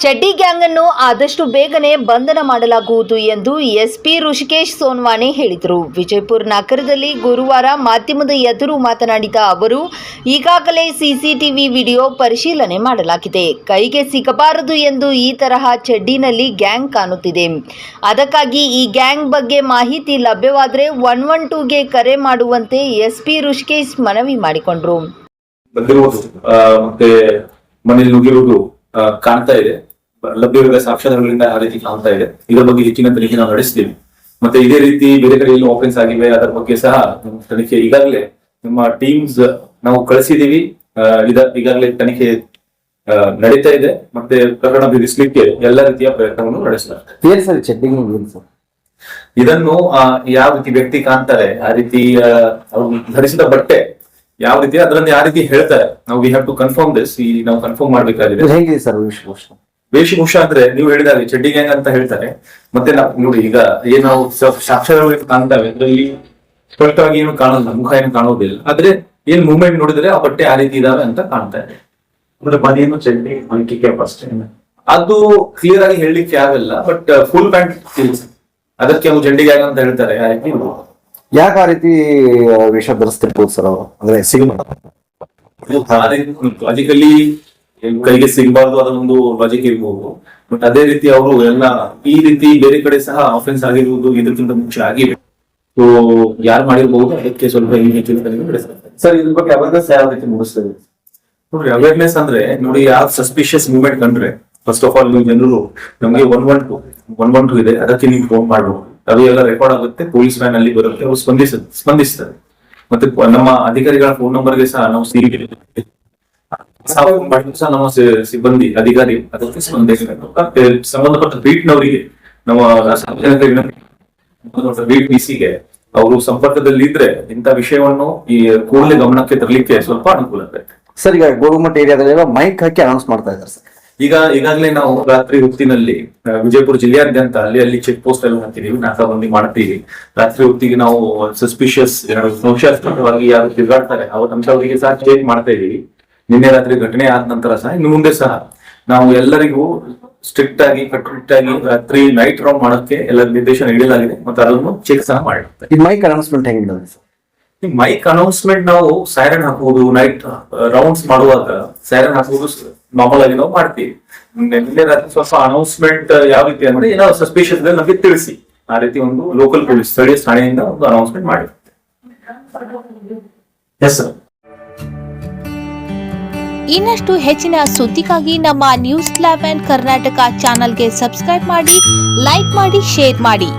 ಚಡ್ಡಿ ಗ್ಯಾಂಗ್ ಅನ್ನು ಆದಷ್ಟು ಬೇಗನೆ ಬಂಧನ ಮಾಡಲಾಗುವುದು ಎಂದು ಎಸ್ಪಿ ಋಷಿಕೇಶ್ ಸೋನ್ವಾನೆ ಹೇಳಿದರು. ವಿಜಯಪುರ ನಗರದಲ್ಲಿ ಗುರುವಾರ ಮಾಧ್ಯಮದ ಎದುರು ಮಾತನಾಡಿದ ಅವರು, ಈಗಾಗಲೇ ಸಿಸಿಟಿವಿ ವಿಡಿಯೋ ಪರಿಶೀಲನೆ ಮಾಡಲಾಗಿದೆ. ಕೈಗೆ ಸಿಗಬಾರದು ಎಂದು ಈ ತರಹ ಚಡ್ಡಿನಲ್ಲಿ ಗ್ಯಾಂಗ್ ಕಾಣುತ್ತಿದೆ. ಅದಕ್ಕಾಗಿ ಈ ಗ್ಯಾಂಗ್ ಬಗ್ಗೆ ಮಾಹಿತಿ ಲಭ್ಯವಾದರೆ 112ಗೆ ಕರೆ ಮಾಡುವಂತೆ ಎಸ್ಪಿ ಋಷಿಕೇಶ್ ಮನವಿ ಮಾಡಿಕೊಂಡರು. ಮತ್ತೆ ಮನೆಯಲ್ಲಿ ನುಗ್ಗಿರುವುದು ಕಾಣ್ತಾ ಇದೆ. ಲಭ್ಯವಿರುವ ಸಾಕ್ಷ್ಯಾಧಾರಗಳಿಂದ ಆ ರೀತಿ ಕಾಣ್ತಾ ಇದೆ. ಇದರ ಬಗ್ಗೆ ಹೆಚ್ಚಿನ ತನಿಖೆ ನಾವು ನಡೆಸ್ತೀವಿ. ಮತ್ತೆ ಇದೇ ರೀತಿ ಬೇರೆ ಕಡೆ ಎಲ್ಲೂ ಆಫೆನ್ಸ್ ಆಗಿವೆ, ಅದರ ಬಗ್ಗೆ ಸಹ ತನಿಖೆ ಈಗಾಗಲೇ ನಮ್ಮ ಟೀಮ್ಸ್ ನಾವು ಕಳಿಸಿದೀವಿ. ಈಗಾಗಲೇ ತನಿಖೆ ನಡೀತಾ ಇದೆ. ಮತ್ತೆ ಪ್ರಕರಣ ಭೇದಿಸಲಿಕ್ಕೆ ಎಲ್ಲ ರೀತಿಯ ಪ್ರಯತ್ನವನ್ನು ನಡೆಸಲಾಗಿದೆ. ಇದನ್ನು ಯಾವ ರೀತಿ ವ್ಯಕ್ತಿ ಕಾಣ್ತಾರೆ, ಆ ರೀತಿ ಅವರು ಧರಿಸಿದ ಬಟ್ಟೆ ಯಾವ ರೀತಿ ಅದರಲ್ಲಿ ಯಾವ ರೀತಿ ಹೇಳ್ತಾರೆ, ನಾವು we have to confirm this. ನಾವು ಕನ್ಫರ್ಮ್ ಮಾಡ್ಬೇಕಾಗಿದೆ. ಹೇಗಿದೆ ಸರ್ ವೇಷಭೂಷ ಅಂದ್ರೆ ನೀವು ಹೇಳಿದಾಗ ಚಡ್ಡಿ ಗ್ಯಾಂಗ್ ಅಂತ ಹೇಳ್ತಾರೆ. ಮತ್ತೆ ನೋಡಿ, ಈಗ ಏನ್ ನಾವು ಸಾಕ್ಷ್ಯಗಳು ಕಾಣ್ತವೆ, ಅದರಲ್ಲಿ ಸ್ಪಷ್ಟವಾಗಿ ಏನು ಕಾಣೋದಿಲ್ಲ, ಮುಖ ಏನು ಕಾಣೋದಿಲ್ಲ. ಆದ್ರೆ ಏನ್ ಮೂವ್ಮೆಂಟ್ ನೋಡಿದ್ರೆ ಆ ಬಟ್ಟೆ ಆ ರೀತಿ ಇದಾವೆ ಅಂತ ಕಾಣ್ತಾ ಇದೆ. ಅಂದ್ರೆ ಬನಿಯನ್ನು ಚಡ್ಡಿ ಅಂಕಿಕೆ ಫಸ್ಟ್ ಅದು ಕ್ಲಿಯರ್ ಆಗಿ ಹೇಳಲಿಕ್ಕೆ ಆಗಲ್ಲ. ಬಟ್ ಫುಲ್ ಪ್ಯಾಂಟ್ ಅದಕ್ಕೆ ಅವ್ರು ಚಡ್ಡಿ ಗ್ಯಾಂಗ್ ಅಂತ ಹೇಳ್ತಾರೆ. ಆ ರೀತಿ ಯಾಕೆ ಆ ರೀತಿ ವೇಷ ಧರಿಸ್ತಿರ್ಬೋದು ಸರ್ ಅವರು? ಅಂದ್ರೆ ಲಾಜಿಕಲಿ ಕೈಗೆ ಸಿಗಬಾರ್ದು, ಅದೊಂದು ಲಾಜಿಕ್ ಇರ್ಬೋದು. ಬಟ್ ಅದೇ ರೀತಿ ಅವರು ಎಲ್ಲ ಈ ರೀತಿ ಬೇರೆ ಕಡೆ ಸಹ ಆಫೆನ್ಸ್ ಆಗಿರುವುದು ಇದಕ್ಕಿಂತ ಮುಂಚೆ ಆಗಿದೆ. ಸೊ ಯಾರು ಮಾಡಿರ್ಬಹುದು, ಅದಕ್ಕೆ ಸ್ವಲ್ಪ ಹೆಚ್ಚಿನ ತನಿಖೆ ನಡೆಸ್ತಾರೆ. ಸರ್ ಇದ್ರ ಬಗ್ಗೆ ಅವೇರ್ನೆಸ್ ಯಾವ ರೀತಿ ಮೂಡಿಸ್ತೇವೆ? ನೋಡ್ರಿ, ಅವೇರ್ನೆಸ್ ಅಂದ್ರೆ ನೋಡಿ, ಯಾವ ಸಸ್ಪಿಷಿಯಸ್ ಮೂವ್ಮೆಂಟ್ ಕಂಡ್ರೆ ಫಸ್ಟ್ ಆಫ್ ಆಲ್ ಜನರು ನಮಗೆ 112 ಇದೆ, ಅದಕ್ಕೆ ನೀವು ಫೋನ್ ಮಾಡಬಹುದು. ಅದು ಎಲ್ಲ ರೆಕಾರ್ಡ್ ಆಗುತ್ತೆ, ಪೊಲೀಸ್ ವ್ಯಾನ್ ಅಲ್ಲಿ ಬರುತ್ತೆ, ಅವರು ಸ್ಪಂದಿಸ್ತಾರೆ. ಮತ್ತೆ ನಮ್ಮ ಅಧಿಕಾರಿಗಳ ಫೋನ್ ನಂಬರ್ಗೆ ಸಹ ನಾವು ನಮ್ಮ ಸಿಬ್ಬಂದಿ ಅಧಿಕಾರಿ ಅದಕ್ಕೆ ಸ್ಪಂದಿಸಬೇಕು. ಸಂಬಂಧಪಟ್ಟ ಬೀಟ್ನವರಿಗೆ ನಮ್ಮ ಬೀಟ್ ಪಿಸಿಗೆ ಅವರು ಸಂಪರ್ಕದಲ್ಲಿ ಇದ್ರೆ ಇಂಥ ವಿಷಯವನ್ನು ಈ ಕೂಡಲೇ ಗಮನಕ್ಕೆ ತರಲಿಕ್ಕೆ ಸ್ವಲ್ಪ ಅನುಕೂಲ ಆಗುತ್ತೆ. ಸರ್ ಈಗ ಗೋಳುಮಟ್ಟ ಏರಿಯಾದಲ್ಲಿ ಮೈಕ್ ಹಾಕಿ ಅನೌನ್ಸ್ ಮಾಡ್ತಾ ಇದ್ದಾರೆ ಸರ್. ಈಗಾಗಲೇ ನಾವು ರಾತ್ರಿ ಹೊತ್ತಿನಲ್ಲಿ ವಿಜಯಪುರ ಜಿಲ್ಲೆಯಾದ್ಯಂತ ಅಲ್ಲಿ ಚೆಕ್ ಪೋಸ್ಟ್ ಅಲ್ಲಿ ಹಾಕಿದೀವಿ, ನಾಕಾಬಂದಿ ಮಾಡ್ತೀವಿ. ರಾತ್ರಿ ಹೊತ್ತಿಗೆ ನಾವು ಸಸ್ಪಿಷಿಯಸ್ ಸಂಶಯಾಸ್ಪದವಾಗಿ ಯಾರು ತಿರುಗಾಡ್ತಾರೆ ಅಂತವರಿಗೆ ಸಹ ಚೆಕ್ ಮಾಡ್ತಾ ಇದೀವಿ. ನಿನ್ನೆ ರಾತ್ರಿ ಘಟನೆ ಆದ ನಂತರ ಸಹ ಇನ್ನು ಮುಂದೆ ಸಹ ನಾವು ಎಲ್ಲರಿಗೂ ಸ್ಟ್ರಿಕ್ಟ್ ಆಗಿ ಕಟ್ಟುನಿಟ್ಟಾಗಿ ರಾತ್ರಿ ನೈಟ್ ರೌಂಡ್ ಮಾಡೋಕೆ ಎಲ್ಲ ನಿರ್ದೇಶನ ನೀಡಲಾಗಿದೆ. ಮತ್ತೆ ಅದನ್ನು ಚೆಕ್ ಸಹ ಮಾಡಿರುತ್ತೆ. ಈ ಮೈಕ್ ಅನೌನ್ಸ್ಮೆಂಟ್ ಹೆಂಗಿದೆ ಸರ್? ಮೈಕ್ ಅನೌನ್ಸ್ಮೆಂಟ್ ನಾವು ಸೈರನ್ ಹಾಕುವುದು, ನೈಟ್ ರೌಂಡ್ಸ್ ಮಾಡುವಾಗ ಸೈರನ್ ಹಾಕುವುದು ನಾರ್ಮಲ್ ಆಗಿ ನಾವು ಮಾಡ್ತೀವಿ. ನಿನ್ನೆ ರಾತ್ರಿ ಸ್ವಲ್ಪ ಅನೌನ್ಸ್ಮೆಂಟ್ ಯಾವ ರೀತಿ ಅಂದ್ರೆ ಏನೋ ಸಸ್ಪಿಷಿಯಸ್ ನಮಗೆ ತಿಳಿಸಿ, ಆ ರೀತಿ ಒಂದು ಲೋಕಲ್ ಪೊಲೀಸ್ ಸ್ಥಳೀಯ ಠಾಣೆಯಿಂದ ಒಂದು ಅನೌನ್ಸ್ಮೆಂಟ್ ಮಾಡಿರುತ್ತೆ. Yes sir. ಇನ್ನಷ್ಟು ಹೆಚ್ಚಿನ ಸುದ್ದಿಗಾಗಿ ನಮ್ಮ ನ್ಯೂಸ್ 11 ಕರ್ನಾಟಕ ಚಾನೆಲ್ಗೆ ಸಬ್ಸ್ಕ್ರೈಬ್ ಮಾಡಿ, ಲೈಕ್ ಮಾಡಿ, ಶೇರ್ ಮಾಡಿ.